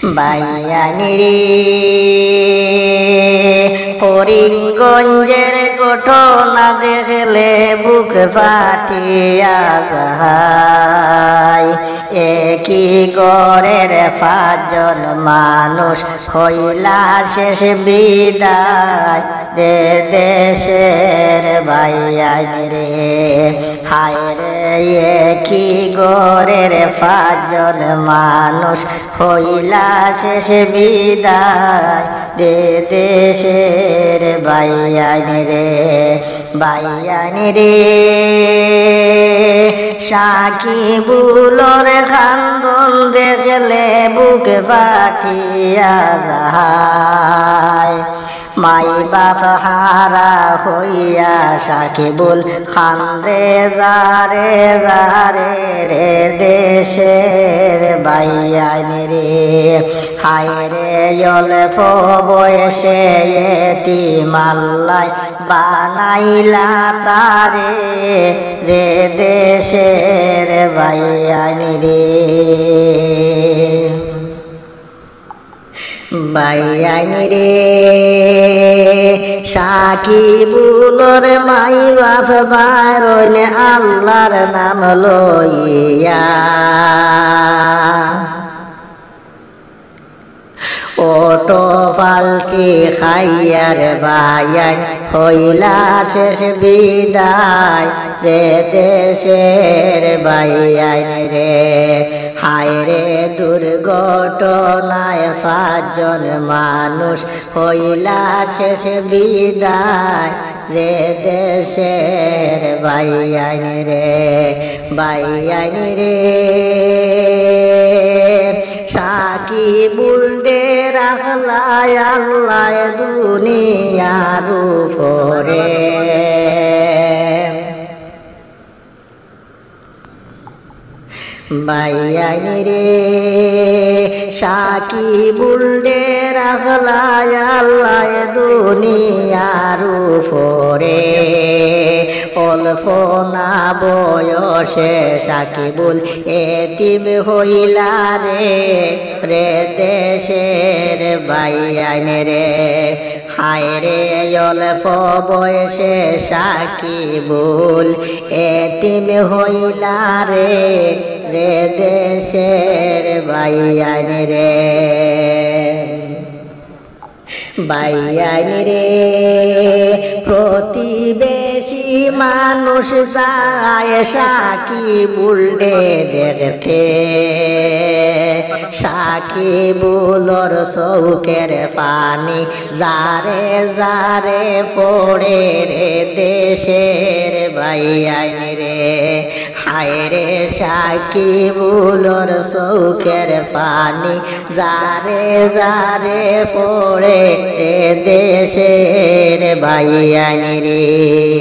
বাইয়ানি রে করিমগঞ্জের ঘটনা দেখলে বুক ফাটিয়া যায়। একই ঘরের পাঁচজন মানুষ হইলা শেষ বিদায় দেশের বাইয়ানি রে। হায় রে একই ঘরের পাঁচজন মানুষ হইলা শেষ বিদায় দেশের বাইয়ানি রে। বাইয়ানি রে সাকিবুলর খান্দন দেখলে বুক ফাটিয়া যায়। মাই বাপ হারা হইয়া সাকিবুল খান্দে যারে যারে রে দেশের বাইয়ানি রে। হায় রে অল্প বয়সে এতিম আল্লাহ বানাইলা তারে রে দেশের বাইয়ানি রে। বাইয়ানি রে সাকিবুলর মাই বাপ বারণ আল্লাহর নাম লইয়া ওটো পাল্টি খাইয়ার বাইয়ান হইলা শেষ বিদায় রে দেশের বাইয়ান রে। হায় রে দুর্ঘটনায় পাঁচজন মানুষ হইলা শেষ বিদায় রে দেশের বাইয়ান রে। বাইয়ান রে সাকিবুল দে রাখলায় আল্লাহ দুনিয়ার উপরে। বাইয়ানি রে সাকিবুল দে রাখলায় আল্লাহ দুনিয়ার উপরে। অল্প না বয়সে সাকিবুল এতিম হইলা রে রে দেশের বাইয়ানি রে। হায় রে অল্প বয়সে সাকিবুল এতিম হইলা রে রে দেশের বাইয়ানি রে। বাইয়ানি রে প্রতিবেশী মানুষ যায় সাকিবুল দেখতে। সাকিবুলর চৌকের পানি যারে যারে পড়ে রে দেশের বাইয়ানি রে। হায় রে সাকিবুলর চৌকের পানি যারে যারে পড়ে রে দেশের বাইয়ানি রে।